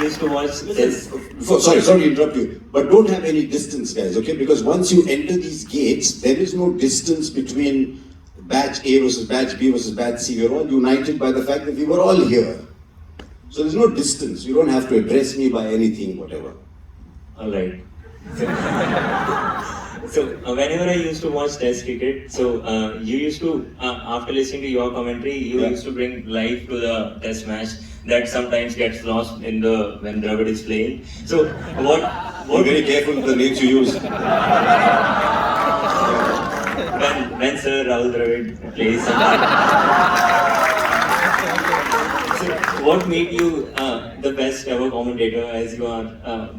used to watch this. Sorry to interrupt you, but don't have any distance, guys, okay? Because once you enter these gates, there is no distance between batch A versus batch B versus batch C. We're all united by the fact that we were all here. So there's no distance. You don't have to address me by anything, whatever. All right. So whenever I used to watch Test cricket, so you used to, after listening to your commentary, you used to bring life to the Test match that sometimes gets lost in the when Dravid is playing. So Be very careful with the names you use. when Sir Rahul Dravid plays. So what made you the best ever commentator as you are?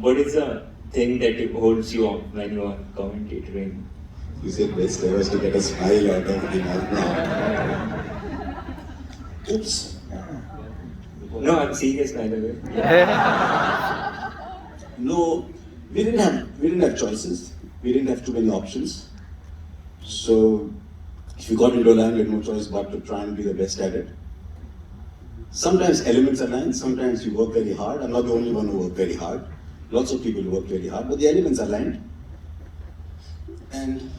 What is the thing that holds you up when you are commentating? You said best ever to get a smile out of the mouth. Oops. No, I'm serious, by the way. No, we didn't have choices. We didn't have too many options. So if you got into a line, you had no choice but to try and be the best at it. Sometimes elements align, sometimes you work very hard. I'm not the only one who worked very hard. Lots of people work very hard, but the elements aligned. And it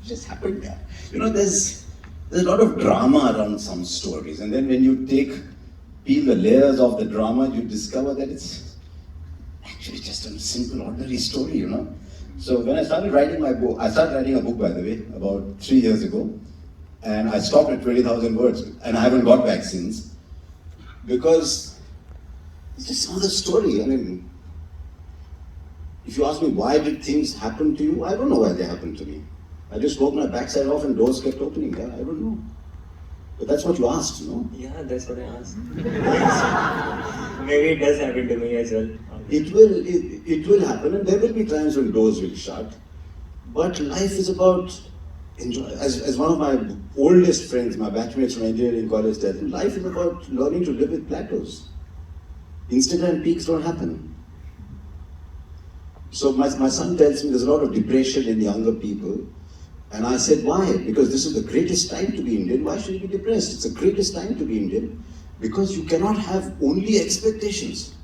just happened. You know, there's a lot of drama around some stories, and then when you peel the layers of the drama, you discover that it's actually just a simple, ordinary story, you know. So when I started writing my book, I started writing a book, by the way, about 3 years ago, and I stopped at 20,000 words, and I haven't got back since, because it's just another story. I mean, if you ask me why did things happen to you, I don't know why they happened to me. I just worked my backside off and doors kept opening. Yeah, I don't know. But that's what you asked, no? Yeah, that's what I asked. Maybe it does happen to me as well. It will happen, and there will be times when doors will shut. But life is about enjoy. As one of my oldest friends, my batchmates from engineering college, tells me, life is about learning to live with plateaus. Instagram peaks don't happen. So my son tells me there's a lot of depression in younger people. And I said, why? Because this is the greatest time to be Indian. Why should you be depressed? It's the greatest time to be Indian because you cannot have only expectations.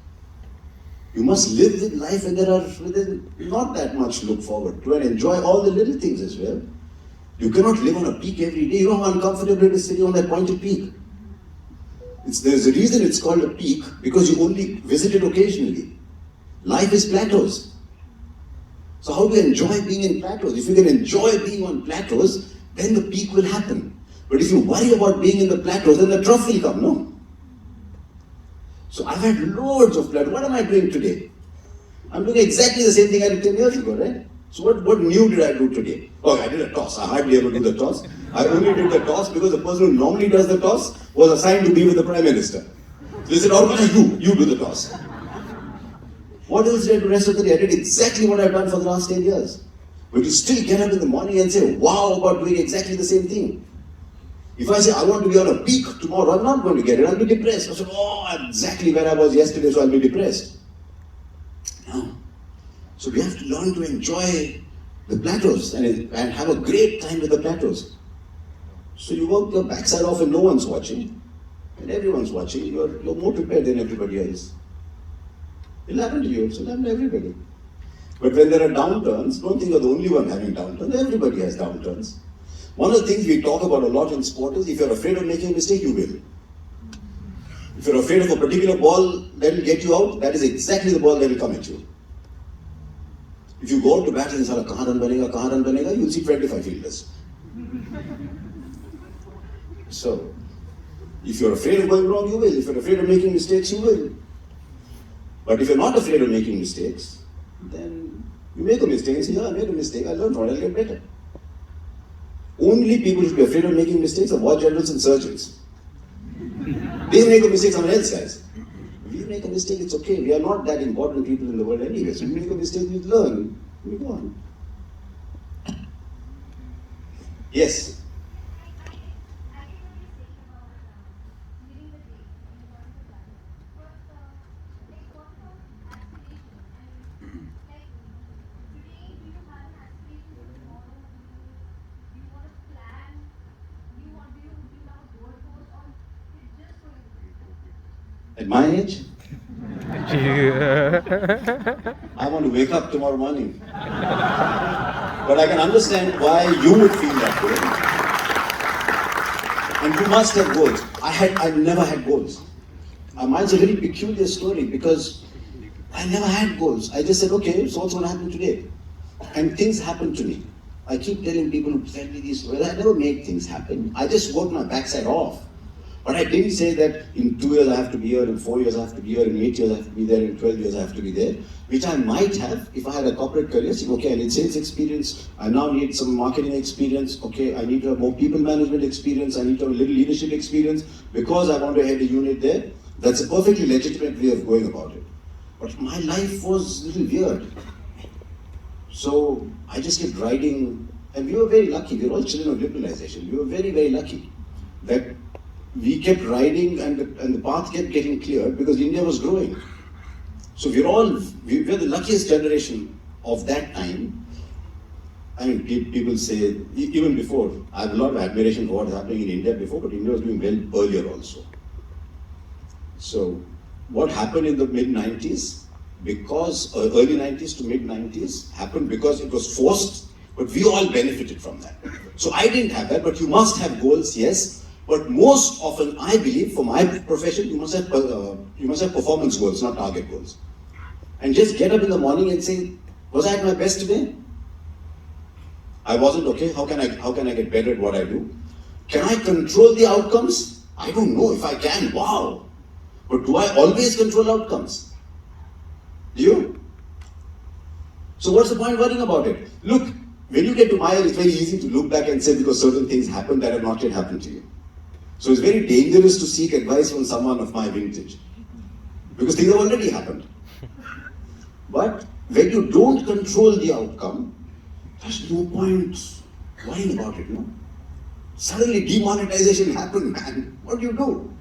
You must live with life and there's not that much to look forward to and enjoy all the little things as well. You cannot live on a peak every day. You know how uncomfortable it is sitting on that pointed peak. There's a reason it's called a peak because you only visit it occasionally. Life is plateaus. So how do you enjoy being in plateaus? If you can enjoy being on plateaus, then the peak will happen. But if you worry about being in the plateaus, then the trough will come, no? So I've had loads of plateaus. What am I doing today? I'm doing exactly the same thing I did 10 years ago, right? So what new did I do today? Oh, I did a toss. I hardly ever do the toss. I only did the toss because the person who normally does the toss was assigned to be with the Prime Minister. So they said, oh, you do the toss. What else did I do the rest of the day? I did exactly what I've done for the last 10 years. But you still get up in the morning and say, wow, about doing exactly the same thing. If I say, I want to be on a peak tomorrow, I'm not going to get it. I'll be depressed. I said, oh, I'm exactly where I was yesterday, so I'll be depressed. No. So we have to learn to enjoy the plateaus and have a great time with the plateaus. So you work your backside off and no one's watching. And everyone's watching. You're more prepared than everybody else. It'll happen to you, it'll happen to everybody. But when there are downturns, don't think you're the only one having downturns. Everybody has downturns. One of the things we talk about a lot in sport is if you're afraid of making a mistake, you will. If you're afraid of a particular ball that will get you out, that is exactly the ball that will come at you. If you go out to bat and say, kahan run banega, you'll see 25 fielders. So, if you're afraid of going wrong, you will. If you're afraid of making mistakes, you will. But if you're not afraid of making mistakes, then you make a mistake and say, yeah, I made a mistake, I learned from it, I'll get better. Only people should be afraid of making mistakes are war generals and surgeons. They make a mistake, someone else guys. If we make a mistake, it's okay. We are not that important people in the world anyway. So we make a mistake, we learn, we go on. Yes? At my age? I want to wake up tomorrow morning. But I can understand why you would feel that way. And you must have goals. I never had goals. Mine's a very peculiar story because I never had goals. I just said, okay, so what's going to happen today? And things happen to me. I keep telling people who tell me these stories, I never make things happen. I just work my backside off. But I didn't say that in 2 years I have to be here, in 4 years I have to be here, in 8 years I have to be there, in 12 years I have to be there, which I might have if I had a corporate career. Saying, okay, I need sales experience, I now need some marketing experience, okay, I need to have more people management experience, I need to have a little leadership experience because I want to head a unit there. That's a perfectly legitimate way of going about it. But my life was a little weird. So I just kept riding, and we were very lucky. We were all children of liberalization. We were very, very lucky that we kept riding and the path kept getting cleared because India was growing. So we're the luckiest generation of that time. I mean, people say, even before, I have a lot of admiration for what is happening in India before, but India was doing well earlier also. So what happened in the mid-90s, because early 90s to mid-90s, happened because it was forced, but we all benefited from that. So I didn't have that, but you must have goals, yes. But most often, I believe, for my profession, you must have performance goals, not target goals. And just get up in the morning and say, was I at my best today? I wasn't, okay, how can I get better at what I do? Can I control the outcomes? I don't know. If I can, wow. But do I always control outcomes? Do you? So what's the point worrying about it? Look, when you get to my age, it's very easy to look back and say because certain things happened that have not yet happened to you. So it's very dangerous to seek advice from someone of my vintage. Because things have already happened. But when you don't control the outcome, there's no point worrying about it, no? Suddenly demonetization happened, man. What do you do?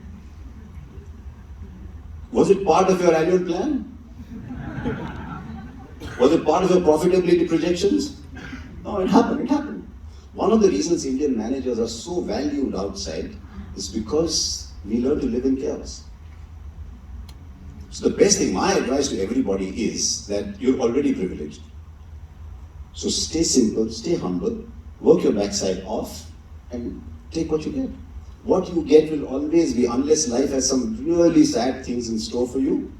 Was it part of your annual plan? Was it part of your profitability projections? No, it happened. One of the reasons Indian managers are so valued outside is because we learn to live in chaos. So the best thing, my advice to everybody is that you're already privileged. So stay simple, stay humble, work your backside off and take what you get. What you get will always be, unless life has some really sad things in store for you,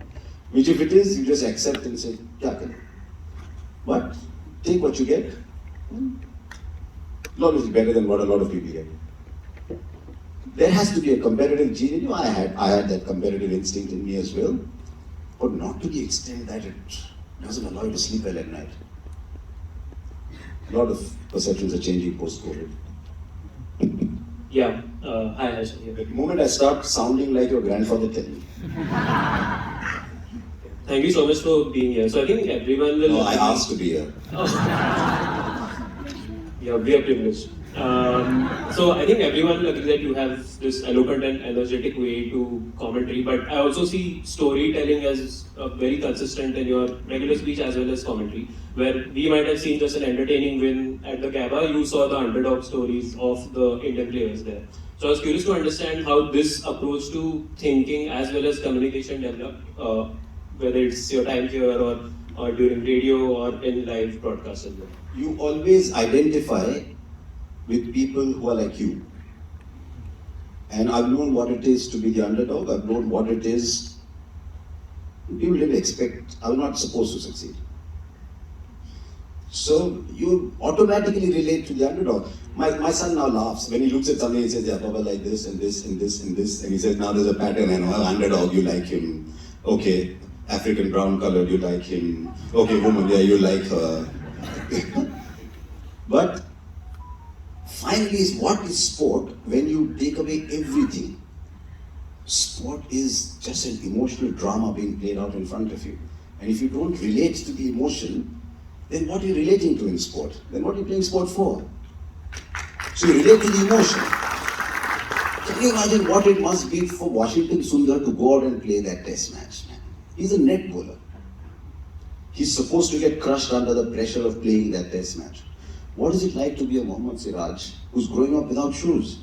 which if it is, you just accept and say, yeah, okay. But take what you get. It'll always be better than what a lot of people get. There has to be a competitive gene in you. I had that competitive instinct in me as well, but not to the extent that it doesn't allow you to sleep well at night. A lot of perceptions are changing post-COVID. Yeah, hi Harsha. The moment I start sounding like your grandfather, tell me. Thank you so much for being here. So I think everyone will. No, I asked to be here. Yeah, we are privileged. So I think everyone will agree that you have this eloquent and energetic way to commentary, but I also see storytelling as very consistent in your regular speech as well as commentary, where we might have seen just an entertaining win at the Gaba, you saw the underdog stories of the Indian players there. So I was curious to understand how this approach to thinking as well as communication developed, whether it's your time here or during radio or in live broadcast as well. You always identify with people who are like you. And I've known what it is to be the underdog. I've known what it is. People didn't expect, I was not supposed to succeed. So you automatically relate to the underdog. My son now laughs. When he looks at something, he says, yeah, Baba like this and this and this and this. And he says, now there's a pattern and underdog, you like him. Okay, African brown colored, you like him. Okay, woman, yeah, you like her. But finally, what is sport when you take away everything? Sport is just an emotional drama being played out in front of you. And if you don't relate to the emotion, then what are you relating to in sport? Then what are you playing sport for? So you relate to the emotion. Can you imagine what it must be for Washington Sundar to go out and play that test match, man? He's a net bowler. He's supposed to get crushed under the pressure of playing that test match. What is it like to be a Mohammad Siraj who's growing up without shoes?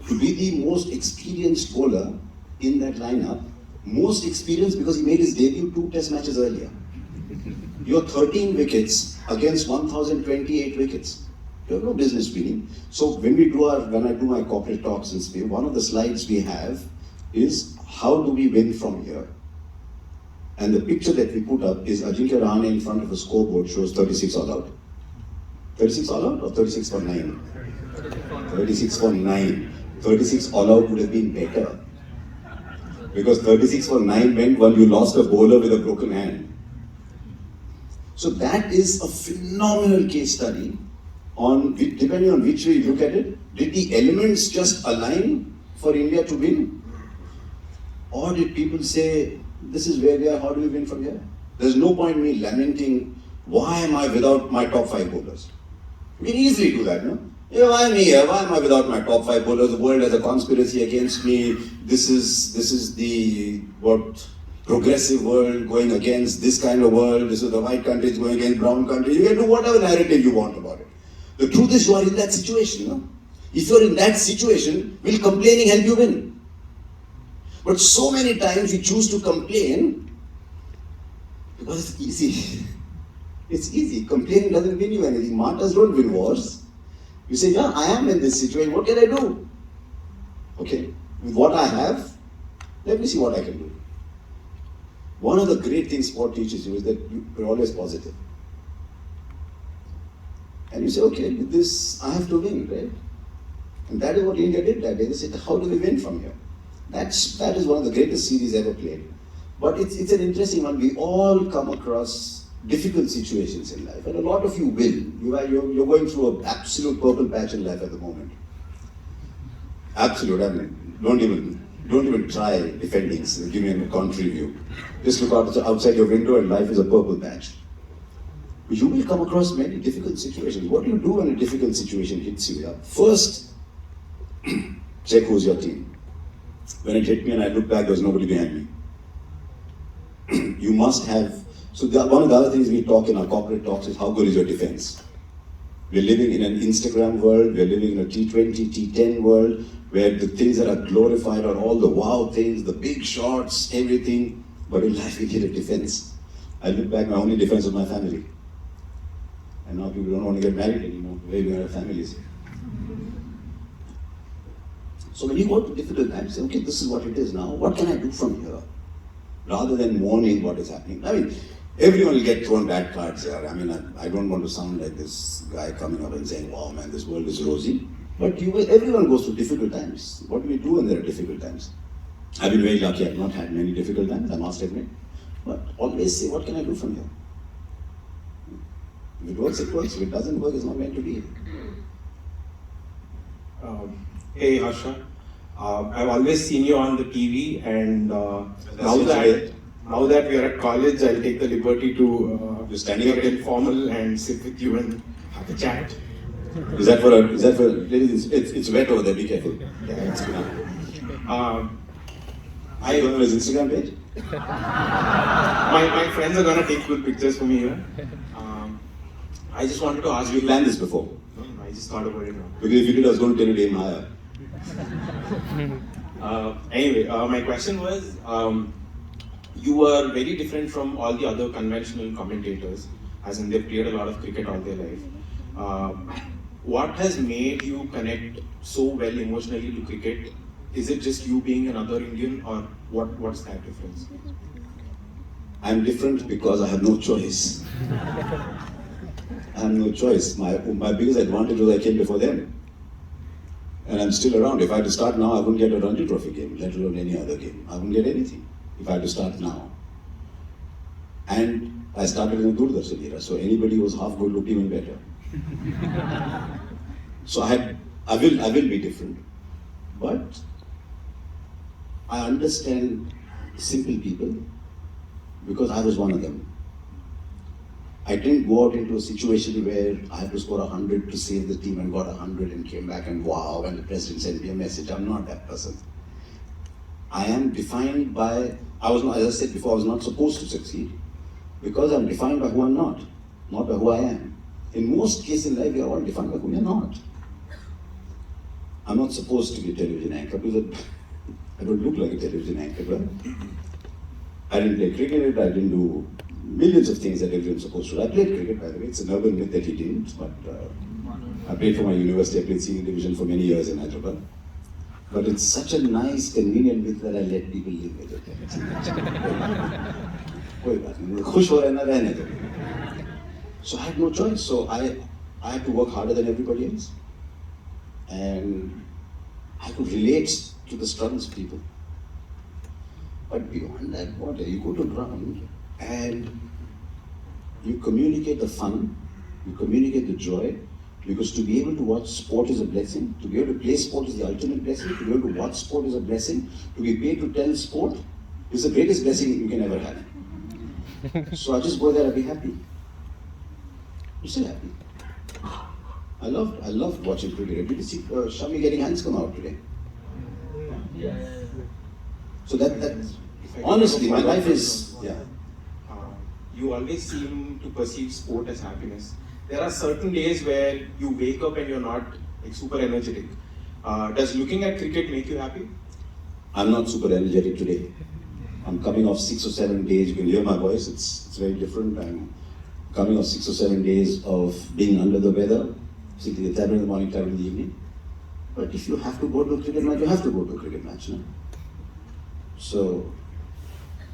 To be the most experienced bowler in that lineup Most experienced because he made his debut 2 test matches earlier. You're 13 wickets against 1028 wickets. You have no business winning. So when I do my corporate talks in Spain, one of the slides we have is how do we win from here? And the picture that we put up is Ajinkya Rahane in front of a scoreboard shows 36 all out. 36 all out or 36 for 9? 36 for 9. 36 all out would have been better. Because 36 for 9 meant when you lost a bowler with a broken hand. So that is a phenomenal case study on, depending on which way you look at it, did the elements just align for India to win? Or did people say, this is where we are, how do we win from here? There's no point in me lamenting, why am I without my top 5 bowlers? We can easily do that, no? Yeah, why am I here? Why am I without my top 5 bowlers? The world has a conspiracy against me. This is the progressive world going against this kind of world. This is the white countries going against brown countries. You can do whatever narrative you want about it. The truth is you are in that situation, no? If you are in that situation, will complaining help you win? But so many times we choose to complain because it's easy. It's easy. Complaining doesn't win you anything. Martyrs don't win wars. You say, yeah, I am in this situation. What can I do? Okay, with what I have, let me see what I can do. One of the great things sport teaches you is that you're always positive. And you say, okay, with this, I have to win, right? And that is what India did that day. They said, how do we win from here? That is one of the greatest series ever played. But it's an interesting one. We all come across difficult situations in life, and a lot of you will. You're going through an absolute purple patch in life at the moment. Absolute. I mean, don't even try defending. Give me a contrary view. Just look outside your window, and life is a purple patch. You will come across many difficult situations. What do you do when a difficult situation hits you? Yeah? First, check who's your team. When it hit me and I looked back, there was nobody behind me. You must have. So one of the other things we talk in our corporate talks is how good is your defense. We're living in an Instagram world, we're living in a T20, T10 world, where the things that are glorified are all the wow things, the big shots, everything. But in life we need a defense. I look back, my only defense was my family. And now people don't want to get married anymore. Where we have families. So when you go to difficult times, say, okay, this is what it is now. What can I do from here? Rather than mourning what is happening. I mean, everyone will get thrown bad cards here. I mean, I don't want to sound like this guy coming up and saying, wow, man, this world is rosy. But everyone goes through difficult times. What do we do when there are difficult times? I've been very lucky. I've not had many difficult times, I must admit. But always say, what can I do from here? If it works, it works. If it doesn't work, it's not meant to be. Hey Harsha, I've always seen you on the TV, and now that we are at college, I'll take the liberty to You're standing up get informal and sit with you and have a chat. Is that for it's wet over there, be careful. Yeah, it's good. I don't know his Instagram page? My friends are gonna take good pictures for me here. I just wanted to ask You you. planned this before? No, I just thought about it now. Because if you did, I was going to tell you to aim higher. Anyway, my question was, you were very different from all the other conventional commentators, as in they've played a lot of cricket all their life. What has made you connect so well emotionally to cricket? Is it just you being another Indian, or what's that difference? I'm different because I have no choice. I have no choice. My biggest advantage was I came before them. And I'm still around. If I had to start now, I wouldn't get a Ranji Trophy game, let alone any other game. I wouldn't get anything if I had to start now. And I started in the Doordarshan era, so anybody who was half good looked even better. So I will be different. But I understand simple people because I was one of them. I didn't go out into a situation where I had to score 100 to save the team and got 100 and came back and wow, and the president sent me a message. I'm not that person. I am defined by, as I said before, I was not supposed to succeed because I'm defined by who I'm not by who I am. In most cases in life, we are all defined by who we are not. I'm not supposed to be a television anchor because I don't look like a television anchor, right? I didn't play cricket, I didn't do millions of things that everyone's supposed to do. I played cricket, by the way. It's an urban myth that he didn't, but I played for my university. I played senior division for many years in Hyderabad. But it's such a nice, convenient myth that I let people live with it. कोई बात नहीं, खुश हो रहना रहने दो. So I had no choice. So I had to work harder than everybody else. And I could relate to the struggles of people. But beyond that, what? You go to ground and you communicate the fun, you communicate the joy, because to be able to watch sport is a blessing, to be able to play sport is the ultimate blessing, to be able to watch sport is a blessing, to be paid to tell sport is the greatest blessing you can ever have. So I just go there and be happy. I'm still happy. I loved watching cricket. Did you see Shami getting hands come out today? So that honestly, my life is, yeah. You always seem to perceive sport as happiness. There are certain days where you wake up and you're not like super energetic. Does looking at cricket make you happy? I'm not super energetic today. I'm coming off 6 or 7 days. You can hear my voice. It's very different. I'm coming off 6 or 7 days of being under the weather, sitting at 7 in the morning, 7 in the evening. But if you have to go to a cricket match, you have to go to a cricket match. No? So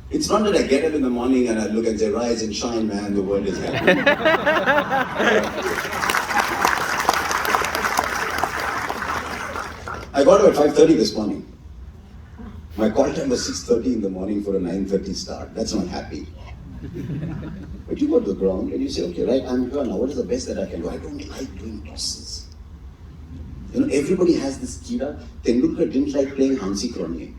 it's not that I get up in the morning and I look and say, rise and shine, man, the world is happy. I got up at 5:30 this morning. My call time was 6:30 in the morning for a 9:30 start. That's not happy. But you go to the ground and you say, okay, right, I'm here now. What is the best that I can do? I don't like doing tosses. You know, everybody has this kira. Tendulkar didn't like playing Hansi Cronje.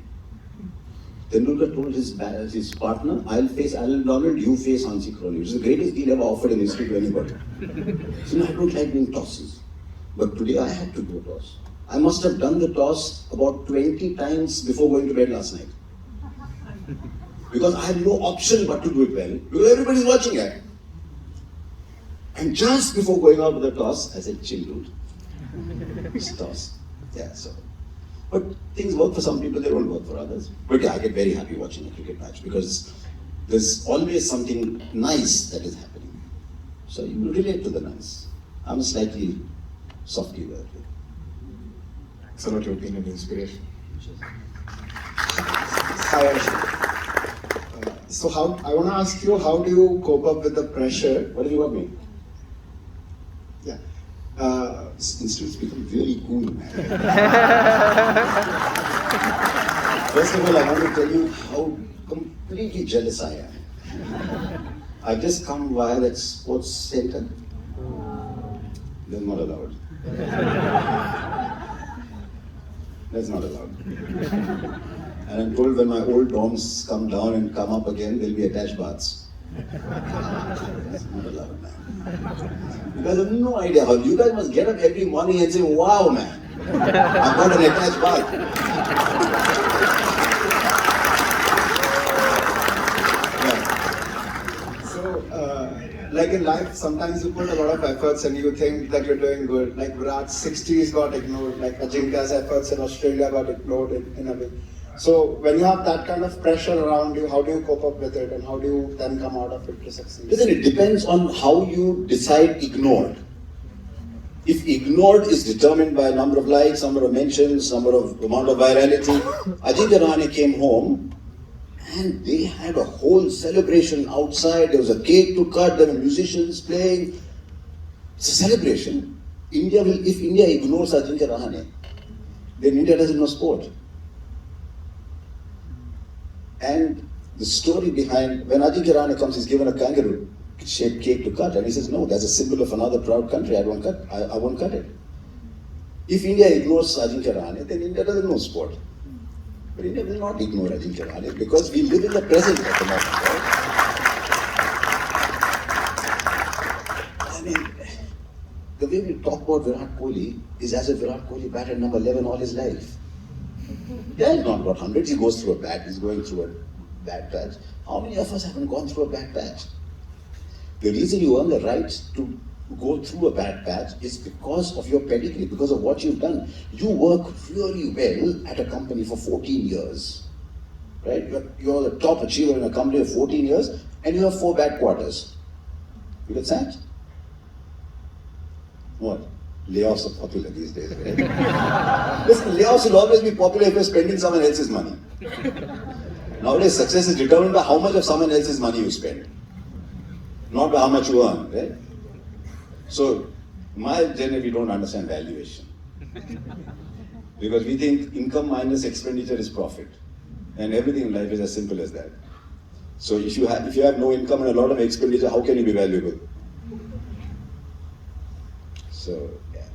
Tendulkar told his partner, I'll face Alan Donald, you face Hansi Cronje, which is the greatest deal ever offered in history to anybody. So no, I don't like doing tosses. But today I had to do a toss. I must have done the toss about 20 times before going to bed last night. Because I had no option but to do it well, because everybody's watching it. And just before going out with the toss, I said, chill dude. It's a toss. Yeah, so. But things work for some people, they don't work for others. But yeah, I get very happy watching a cricket match because there's always something nice that is happening. So you will relate to the nice. I'm a slightly softy about it. So what your opinion and inspiration? Hi, Harsha. So I want to ask you, how do you cope up with the pressure? What do you want me? Yeah. Instead of speaking really cool, man. First of all, I want to tell you how completely jealous I am. I've just come via that sports center. That's not allowed. That's not allowed. And I'm told when my old dorms come down and come up again, there'll be attached baths. That's not allowed, man. You guys have no idea how. You guys must get up every morning and say, wow, man, I've got an attached bath. Like in life, sometimes you put a lot of efforts and you think that you're doing good. Like Virat's 60s got ignored, like Ajinkya's efforts in Australia got ignored in a way. So when you have that kind of pressure around you, how do you cope up with it and how do you then come out of it to succeed? Listen, it depends on how you decide ignored. If ignored is determined by number of likes, number of mentions, amount of virality, Ajinkya Rahane came home and they had a whole celebration outside. There was a cake to cut, there were musicians playing. It's a celebration. If India ignores Ajinkya Rahane, then India doesn't know sport. And the story behind, when Ajinkya Rahane comes, he's given a kangaroo-shaped cake to cut, and he says, no, that's a symbol of another proud country, I won't cut it. If India ignores Ajinkya Rahane, then India doesn't know sport. But India will not ignore Ajinkya Rahane because we live in the present at the moment, right? I mean, the way we talk about Virat Kohli is as if Virat Kohli batted number 11 all his life. Yeah, he's not got hundreds, he goes through he's going through a bad patch. How many of us haven't gone through a bad patch? The reason you earn the right to go through a bad patch is because of your pedigree, because of what you've done. You work really well at a company for 14 years. right? You're the top achiever in a company of 14 years and you have 4 bad quarters. You get sacked? What? Layoffs are popular these days, right? Listen, layoffs will always be popular if you're spending someone else's money. Nowadays, success is determined by how much of someone else's money you spend, not by how much you earn, right? So, generally, we don't understand valuation. Because we think income minus expenditure is profit. And everything in life is as simple as that. So if you have no income and a lot of expenditure, how can you be valuable? So, yeah.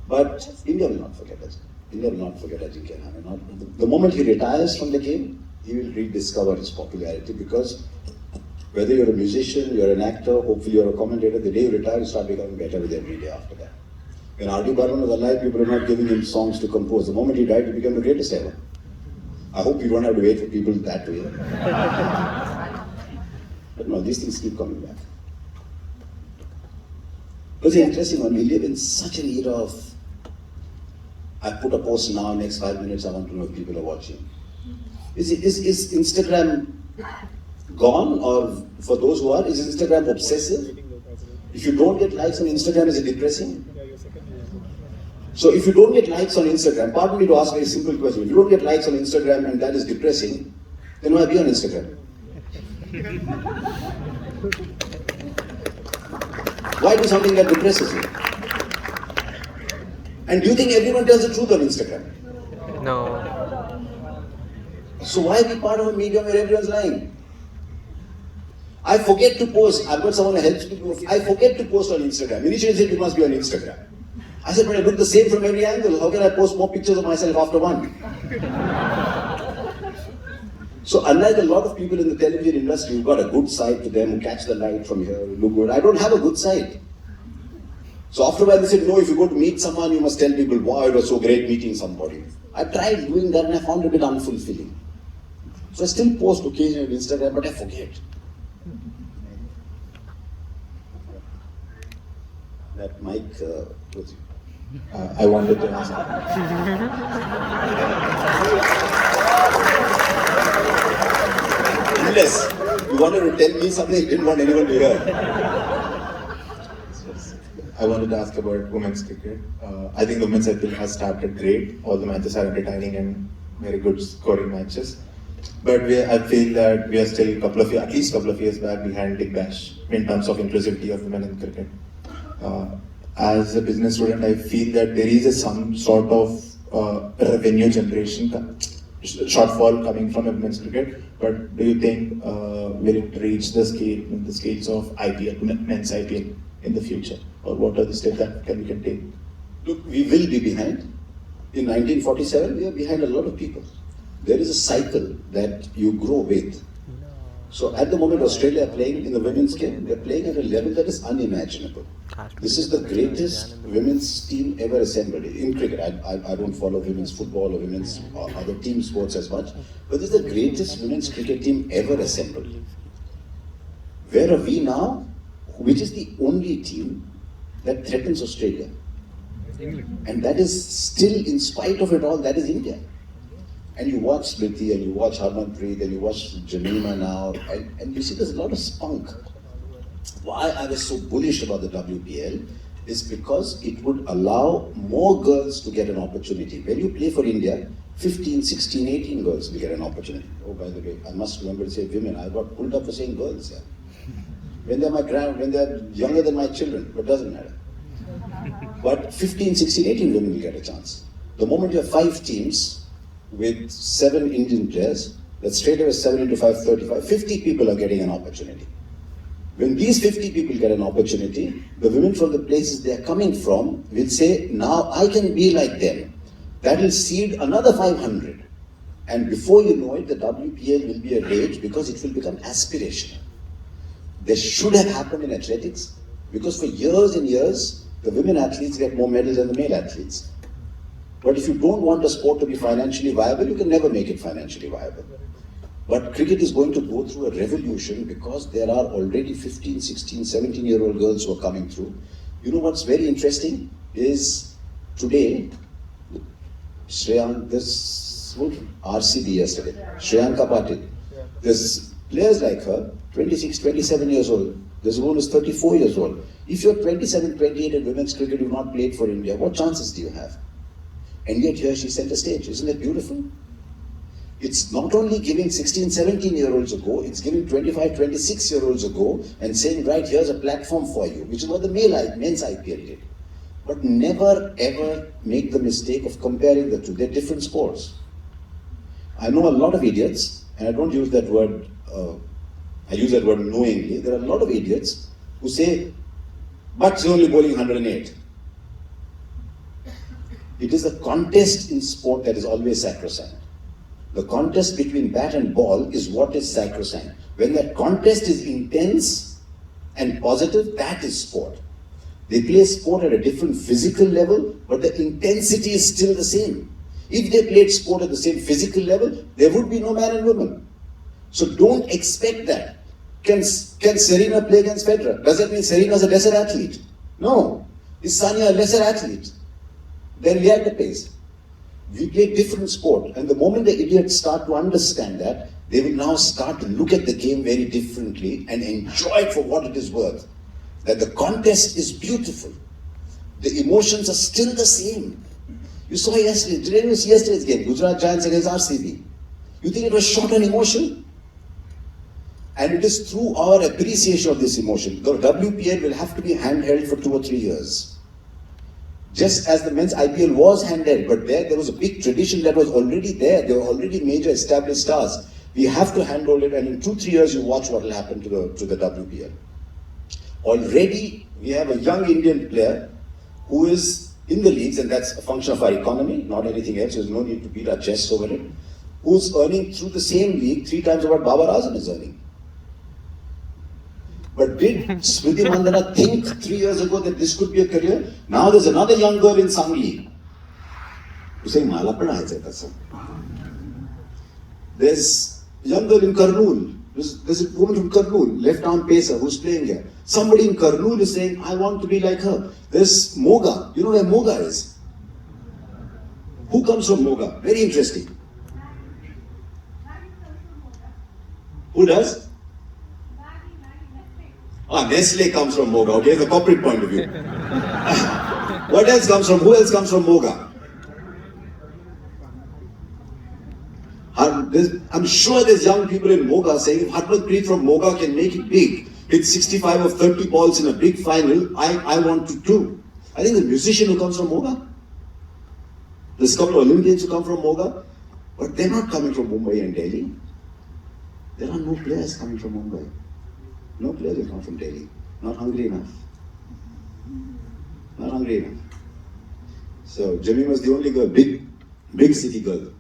But India will not forget us. India will not forget Ajinkya. The moment he retires from the game, he will rediscover his popularity, because whether you're a musician, you're an actor, hopefully you're a commentator, the day you retire, you start becoming better with every day after that. When R.D. Burman was alive, people were not giving him songs to compose. The moment he died, he became the greatest ever. I hope you don't have to wait for people that way. But no, these things keep coming back. It's an interesting one. We live in such an era of, I put a post now, next 5 minutes, I want to know if people are watching. Is Instagram gone, or for those who are, is Instagram obsessive? If you don't get likes on Instagram, is it depressing? So if you don't get likes on Instagram, pardon me to ask a very simple question, if you don't get likes on Instagram and that is depressing, then why be on Instagram? Why do something that depresses you? And do you think everyone tells the truth on Instagram? No. So why be part of a medium where everyone's lying? I forget to post. I've got someone who helps me. I forget to post on Instagram. Initially said you must be on Instagram. I said, but I look the same from every angle. How can I post more pictures of myself after one? So unlike a lot of people in the television industry who've got a good side to them, who catch the light from here, who look good, I don't have a good side. So after a while they said, no, if you go to meet someone, you must tell people, wow, it was so great meeting somebody. I tried doing that and I found it a bit unfulfilling. So I still post occasionally on Instagram, but I forget. That mic, was I wanted to ask. Unless you wanted to tell me something you didn't want anyone to hear. I wanted to ask about women's cricket. I think the women's IPL has started great. All the matches are entertaining and very good scoring matches. But I feel that we are still at least a couple of years back behind Big Bash in terms of inclusivity of women in cricket. As a business student, I feel that there is some sort of revenue generation shortfall coming from women's cricket. But do you think will it reach the scales of IPL, men's IPL in the future? Or what are the steps that we can take? Look, we will be behind. In 1947, we are behind a lot of people. There is a cycle that you grow with. So at the moment, Australia are playing in the women's game. They're playing at a level that is unimaginable. This is the greatest women's team ever assembled in cricket. I don't follow women's football or women's or other team sports as much, but this is the greatest women's cricket team ever assembled. Where are we now? Which is the only team that threatens Australia? And that is still, in spite of it all, that is India. And you watch Smriti and you watch Harmanpreet and you watch Jemima now, and you see there's a lot of spunk. Why I was so bullish about the WPL is because it would allow more girls to get an opportunity. When you play for India, 15, 16, 18 girls will get an opportunity. Oh, by the way, I must remember to say women. I got pulled up for saying girls. Yeah. When they're younger than my children, but doesn't matter. But 15, 16, 18 women will get a chance. The moment you have 5 teams, with 7 Indian players, that's straight away 7 into 5, 35. 50 people are getting an opportunity. When these 50 people get an opportunity, the women from the places they are coming from will say, now I can be like them. That will seed another 500. And before you know it, the WPL will be a rage because it will become aspirational. This should have happened in athletics because for years and years, the women athletes get more medals than the male athletes. But if you don't want a sport to be financially viable, you can never make it financially viable. But cricket is going to go through a revolution because there are already 15, 16, 17-year-old girls who are coming through. You know what's very interesting is today, Shreyank, there's RCB yesterday. Shreyanka Patil. There's players like her, 26, 27 years old. There's one who's 34 years old. If you're 27, 28 in women's cricket, you've not played for India, what chances do you have? And yet here she center stage. Isn't it beautiful? It's not only giving 16, 17-year-olds a go, it's giving 25, 26-year-olds a go and saying, right, here's a platform for you, which is what the men's IPL did. But never ever make the mistake of comparing the two. They're different sports. I know a lot of idiots, and I don't use that word, I use that word knowingly. There are a lot of idiots who say, Butt's only bowling 108. It is the contest in sport that is always sacrosanct. The contest between bat and ball is what is sacrosanct. When that contest is intense and positive, that is sport. They play sport at a different physical level, but the intensity is still the same. If they played sport at the same physical level, there would be no man and woman. So don't expect that. Can Serena play against Federer? Does that mean Serena is a lesser athlete? No. Is Sania a lesser athlete than Lianda Pace? We play different sport, and the moment the idiots start to understand that, they will now start to look at the game very differently and enjoy it for what it is worth. That the contest is beautiful. The emotions are still the same. You saw yesterday, today was yesterday's game, Gujarat Giants against RCB. You think it was short on emotion? And it is through our appreciation of this emotion. The WPL will have to be handheld for 2 or 3 years. Just as the men's IPL was handheld, but there was a big tradition that was already there. There were already major established stars. We have to handhold it, and in 2-3 years you watch what will happen to the WPL. Already we have a young Indian player who is in the leagues, and that's a function of our economy, not anything else. There's no need to beat our chests over it. Who's earning through the same league 3 times what Babar Azam is earning. But did Smriti Mandana think 3 years ago that this could be a career? Now there's another young girl in Sangli who's saying, Mala padhai hai. There's a young girl in Kurnool. There's a woman from Kurnool, left-arm pacer, who's playing here. Somebody in Kurnool is saying, I want to be like her. There's Moga. You know where Moga is? Who comes from Moga? Very interesting. Who does? Nestle comes from Moga, okay, the corporate point of view. What else comes from, who else comes from Moga? I'm sure there's young people in Moga saying, if Harmanpreet from Moga can make it big, hit 65 or 30 balls in a big final, I want to too. I think the musician who comes from Moga, there's a couple of Olympians who come from Moga, but they're not coming from Mumbai and Delhi. There are no players coming from Mumbai. No players will come from Delhi. Not hungry enough. Not hungry enough. So Jemima was the only girl, big city girl,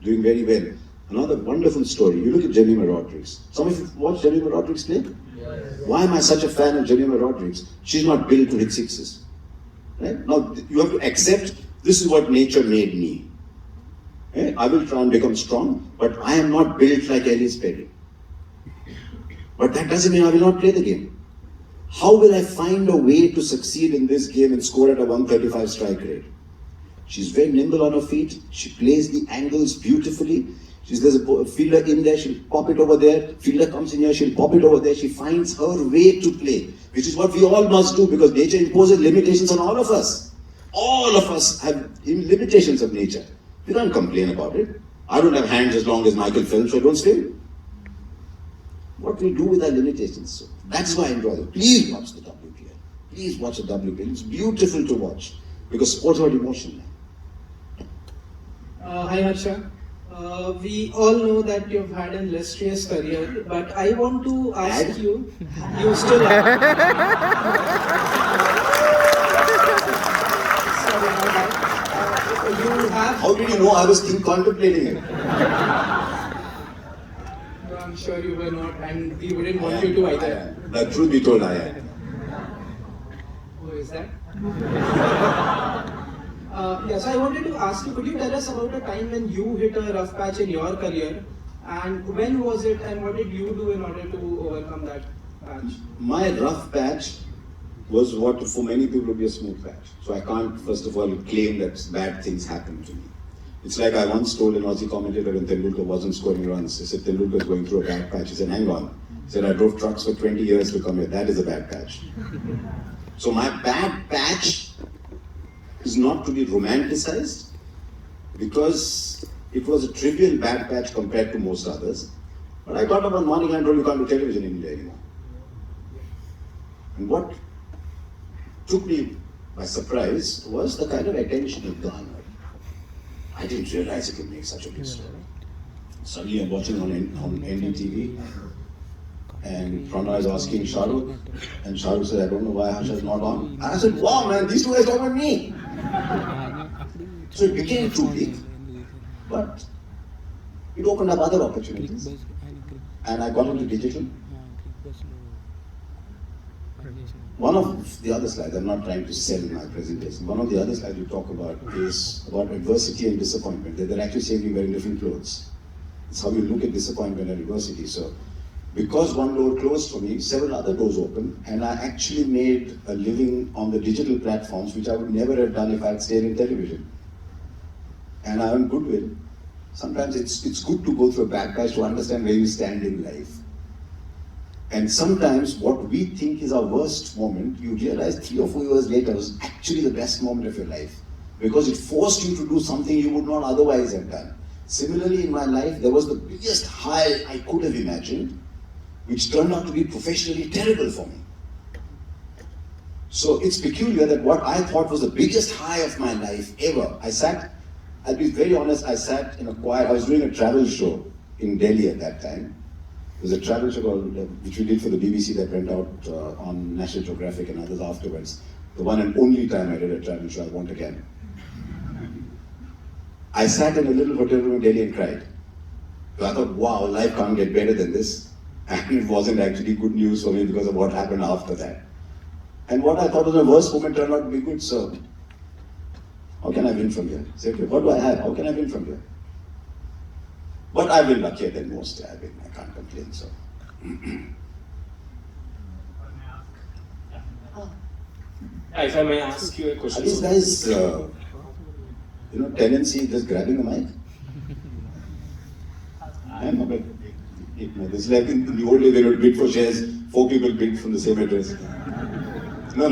doing very well. Another wonderful story. You look at Jemima Rodrigues. Some of you watched Jemima Rodrigues play? Yes. Why am I such a fan of Jemima Rodrigues? She's not built to hit sixes. Right? Now you have to accept this is what nature made me. Okay? I will try and become strong, but I am not built like Ellis Perry. But that doesn't mean I will not play the game. How will I find a way to succeed in this game and score at a 135 strike rate? She's very nimble on her feet. She plays the angles beautifully. There's a fielder in there, she'll pop it over there. Fielder comes in here, she'll pop it over there. She finds her way to play, which is what we all must do because nature imposes limitations on all of us. All of us have limitations of nature. We don't complain about it. I don't have hands as long as Michael Phelps, so I don't swim. What we do with our limitations. So that's why I enjoy it. Please watch the WPL. Please watch the WPL. It's beautiful to watch because sports about emotion. Hi Harsha. We all know that you've had an illustrious career, but I want to ask you still have. Sorry about that. You have. How did you know I was contemplating it? I'm sure you were not, and we wouldn't want you to either. The truth be told, I am. Who is that? Yes, I wanted to ask you, could you tell us about a time when you hit a rough patch in your career, and when was it, and what did you do in order to overcome that patch? My rough patch was what for many people would be a smooth patch. So I can't, first of all, claim that bad things happened to me. It's like I once told an Aussie commentator when Tendulkar wasn't scoring runs. He said, Tendulkar's going through a bad patch. He said, hang on. He said, I drove trucks for 20 years to come here. That is a bad patch. So my bad patch is not to be romanticized because it was a trivial bad patch compared to most others. But I got up one morning and told you can't do television in India anymore. And what took me by surprise was the kind of attention it garnered. I didn't realize it would make such a big story. Suddenly I'm watching on NDTV and Pranay is asking Shahrukh and Shahrukh said, I don't know why Harsha is not on. And I said, wow man, these two guys talking about me. So it became too big, but it opened up other opportunities. And I got into digital. One of the other slides, I'm not trying to sell my presentation, one of the other slides we talk about is about adversity and disappointment. They're actually saying you're wearing different clothes. It's how you look at disappointment and adversity. So, because one door closed for me, several other doors opened, and I actually made a living on the digital platforms, which I would never have done if I had stayed in television. And I earned goodwill. Sometimes it's good to go through a bad patch to understand where you stand in life. And sometimes what we think is our worst moment, you realize 3 or 4 years later was actually the best moment of your life. Because it forced you to do something you would not otherwise have done. Similarly, in my life, there was the biggest high I could have imagined, which turned out to be professionally terrible for me. So it's peculiar that what I thought was the biggest high of my life ever, I'll be very honest, I sat in a choir, I was doing a travel show in Delhi at that time. It was a travel show which we did for the BBC that went out on National Geographic and others afterwards. The one and only time I did a travel show, I won't again. I sat in a little hotel room in Delhi and cried. So I thought, wow, life can't get better than this. And it wasn't actually good news for me because of what happened after that. And what I thought was the worst moment turned out to be good, so how can I win from here? Say, okay, what do I have? How can I win from here? But I've been luckier than most. I can't complain, so. If I may ask you a question. Are these guys, tendency just grabbing a mic? I am a bit. This is like in the old days, they would bid for shares, 4 people bid from the same address. No.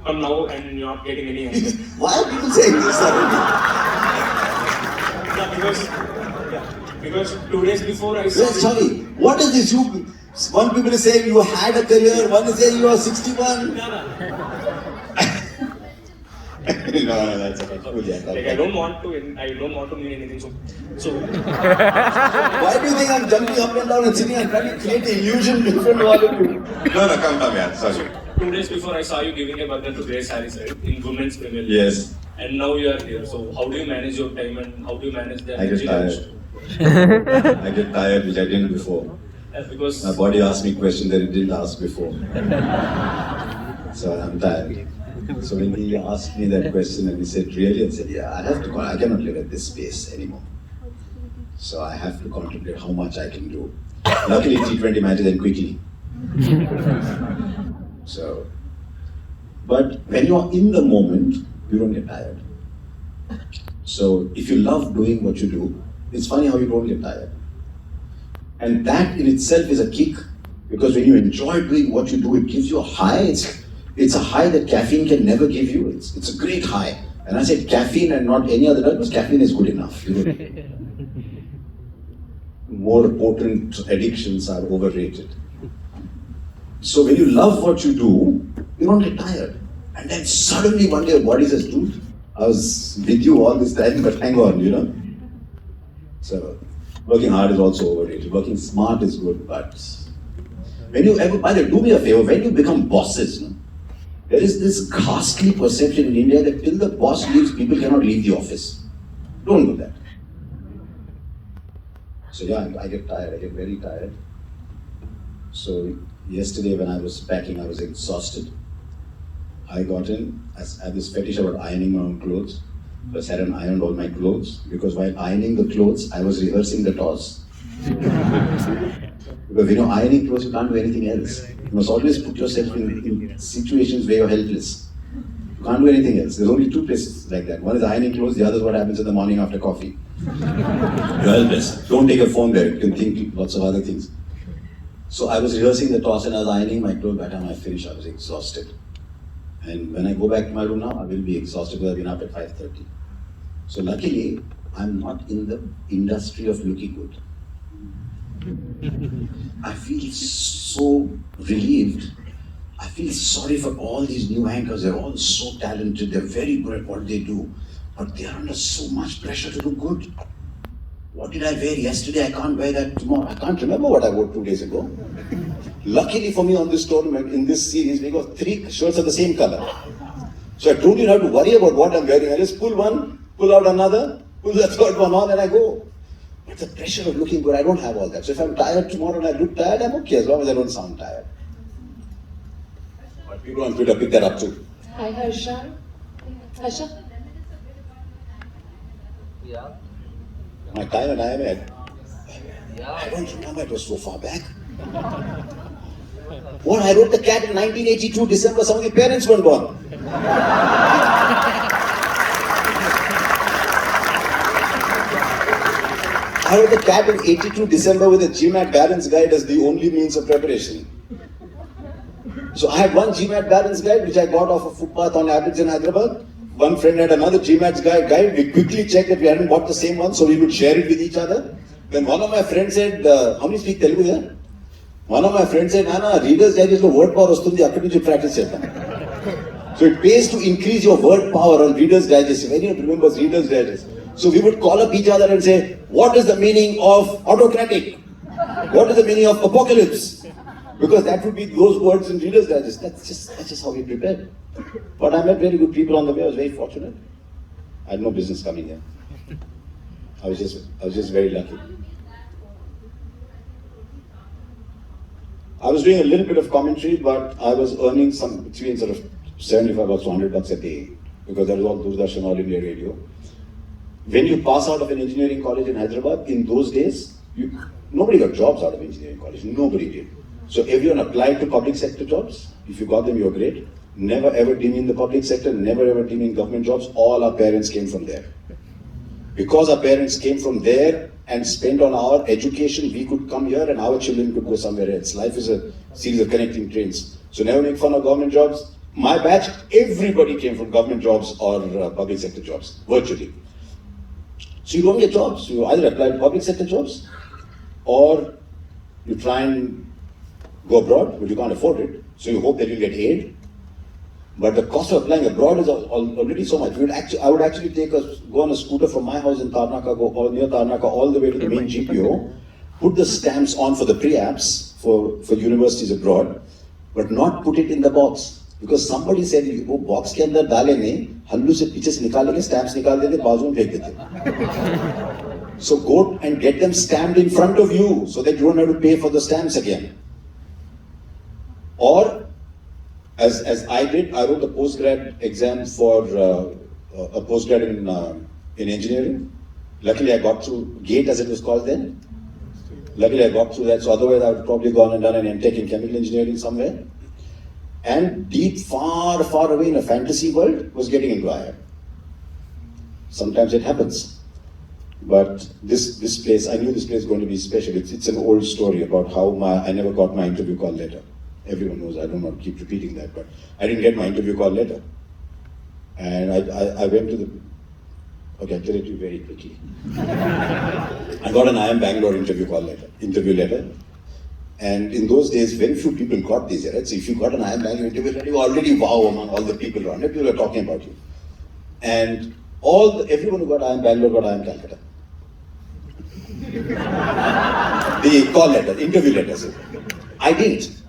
From now and you're not getting any answer. Why are people saying this suddenly? Because 2 days before I saw Yes, sorry. What is this? One people is saying you had a career, one is saying you are 61. No, that's okay. Like I don't want to mean anything. So Why do you think I'm jumping up and down and sitting and trying to create the illusion in front of all of you? No, come, yeah, sorry. 2 days before I saw you giving a burger to Grace Harris, right, in Women's Premier League. Yes. And now you are here. So how do you manage your time and how do you manage the I get energy tired. levels? I get tired, which I didn't before. Because My body asks me questions that it didn't ask before. So I'm tired. So when he asked me that question and he said, really? I said, yeah, I cannot live at this pace anymore. So I have to contemplate how much I can do. Luckily, T20 matches end quickly. So, but when you are in the moment, you don't get tired. So if you love doing what you do, it's funny how you don't get tired. And that in itself is a kick, because when you enjoy doing what you do, it gives you a high. It's a high that caffeine can never give you. It's a great high. And I said caffeine and not any other drug, because caffeine is good enough. More potent addictions are overrated. So when you love what you do, you don't get tired. And then suddenly one day your body says, dude, I was with you all this time, but hang on, So working hard is also overrated. Working smart is good, but when you ever, by the way, do me a favor, when you become bosses, there is this ghastly perception in India that till the boss leaves, people cannot leave the office. Don't do that. So yeah, I get tired, I get very tired. So yesterday when I was packing, I was exhausted. I got in, I had this fetish about ironing my own clothes. So I sat and ironed all my clothes, because while ironing the clothes, I was rehearsing the toss. Because when you're ironing clothes, you can't do anything else. You must always put yourself in situations where you're helpless. You can't do anything else. There's only two places like that. One is ironing clothes, the other is what happens in the morning after coffee. You're helpless. Don't take a phone there. You can think lots of other things. So I was rehearsing the toss and I was ironing my clothes. By the time I finished, I was exhausted. And when I go back to my room now, I will be exhausted because I've been up at 5:30. So luckily, I'm not in the industry of looking good. I feel so relieved. I feel sorry for all these new anchors. They're all so talented. They're very good at what they do. But they're under so much pressure to do good. What did I wear yesterday? I can't wear that tomorrow. I can't remember what I wore 2 days ago. Luckily for me on this tournament, in this series, we got 3 shirts of the same color. So I don't even have to worry about what I'm wearing. I just pull one, pull out another, pull the third one on and I go. But the pressure of looking good, I don't have all that. So if I'm tired tomorrow and I look tired, I'm okay as long as I don't sound tired. But people on Twitter pick that up too. Hi, Harsha. Harsha? Yeah. My time at IIMA, Yeah. I don't remember, it was so far back. What, I wrote The Cat in 1982, December, some of the parents weren't born. I wrote The Cat in 82, December with a GMAT Barron's Guide as the only means of preparation. So I had one GMAT Barron's Guide which I got off a footpath on Abbots in Hyderabad. One friend had another GMAT's guide. We quickly checked that we hadn't bought the same one so we would share it with each other. Then one of my friends said, how many speak Telugu here? One of my friends said, Nana, Reader's Digest lo word power vastundi, akkadi nunchi practice chedam. So it pays to increase your word power on Reader's Digest. If anyone remembers Reader's Digest. So we would call up each other and say, what is the meaning of autocratic? What is the meaning of apocalypse? Because that would be those words in Reader's Digest. That's just how we prepared. But I met very good people on the way. I was very fortunate. I had no business coming here. I was just very lucky. I was doing a little bit of commentary, but I was earning some between sort of $75 to $100 a day because that was all Doordarshan All India Radio. When you pass out of an engineering college in Hyderabad, in those days, nobody got jobs out of engineering college. Nobody did. So everyone applied to public sector jobs. If you got them, you were great. Never ever dream in the public sector, never ever dream in government jobs. All our parents came from there. Because our parents came from there and spent on our education, we could come here and our children could go somewhere else. Life is a series of connecting trains. So never make fun of government jobs. My batch, everybody came from government jobs or public sector jobs, virtually. So you don't get jobs. You either apply to public sector jobs or you try and go abroad, but you can't afford it. So you hope that you'll get aid. But the cost of applying abroad is already so much. I would actually go on a scooter from my house in Tarnaka, go near Tarnaka all the way to the main GPO, put the stamps on for the pre-apps for universities abroad, but not put it in the box. Because somebody said, वो box के अंदर डालेंगे, हल्लू से पीछे से निकालेंगे, stamps निकाल देंगे, बाजू में फेंक देते. So go and get them stamped in front of you so that you don't have to pay for the stamps again. Or, as I did, I wrote a postgrad exam for a postgrad in engineering. Luckily, I got through GATE, as it was called then. Luckily, I got through that. So otherwise, I would have probably gone and done an MTech in chemical engineering somewhere. And deep, far, far away in a fantasy world, was getting into IIM. Sometimes it happens. But this place, I knew this place was going to be special. It's an old story about how I never got my interview call letter. Everyone knows, I don't want to keep repeating that, but I didn't get my interview call letter. And I went to the, okay, I'll tell it to you very quickly. I got an IIM Bangalore interview letter. And in those days, very few people got these, right? So if you got an IIM Bangalore interview letter, you were already wow among all the people around it. People were talking about you. And everyone who got IIM Bangalore got IIM Calcutta. The call letter, interview letters. I didn't.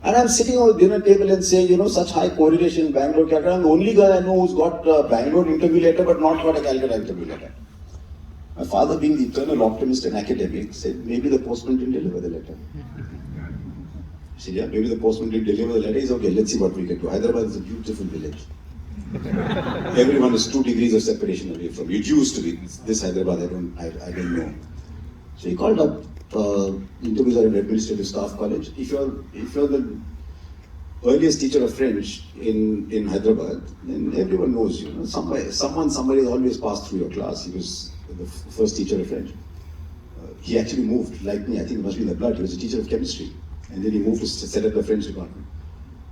And I'm sitting on the dinner table and saying, such high correlation in Bangalore, Calcutta. I'm the only guy I know who's got a Bangalore interview letter but not got a Calcutta interview letter. My father, being the eternal optimist and academic, said, maybe the postman didn't deliver the letter. I said, yeah, maybe the postman didn't deliver the letter. He said, okay, let's see what we can do. Hyderabad is a beautiful village. Everyone is 2 degrees of separation away from you. It used to be. This Hyderabad, I don't know. So he called up interviews at an administrative staff college. If you're the earliest teacher of French in Hyderabad, then everyone knows you. Somebody has always passed through your class. He was the first teacher of French. He actually moved, like me, I think it must be in the blood. He was a teacher of chemistry. And then he moved to set up the French department.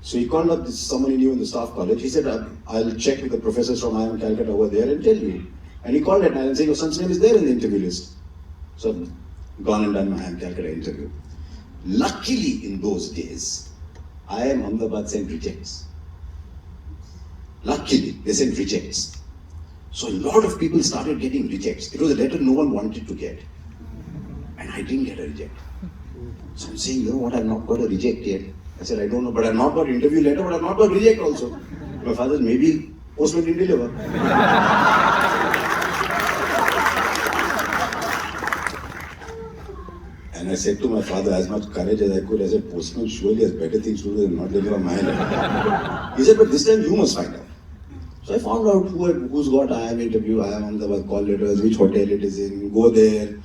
So he called up someone he knew in the staff college. He said, I'll check with the professors from IIMA Calcutta over there and tell you. And he called at night and said, your son's name is there in the interview list. So I've gone and done my IIMA Calcutta interview. Luckily in those days, IIM Ahmedabad sent rejects. Luckily, they sent rejects. So a lot of people started getting rejects. It was a letter no one wanted to get. And I didn't get a reject. So I'm saying, you know what, I've not got a reject yet. I said, I don't know, but I've not got interview letter, but I've not got reject also. My father said, maybe postman didn't deliver. And I said to my father, as much courage as I could, I said, postman surely has better things to do than not deliver my letter. He said, but this time you must find out. So I found out who's got IIM interview, IIM Ahmedabad call letters, which hotel it is in, go there.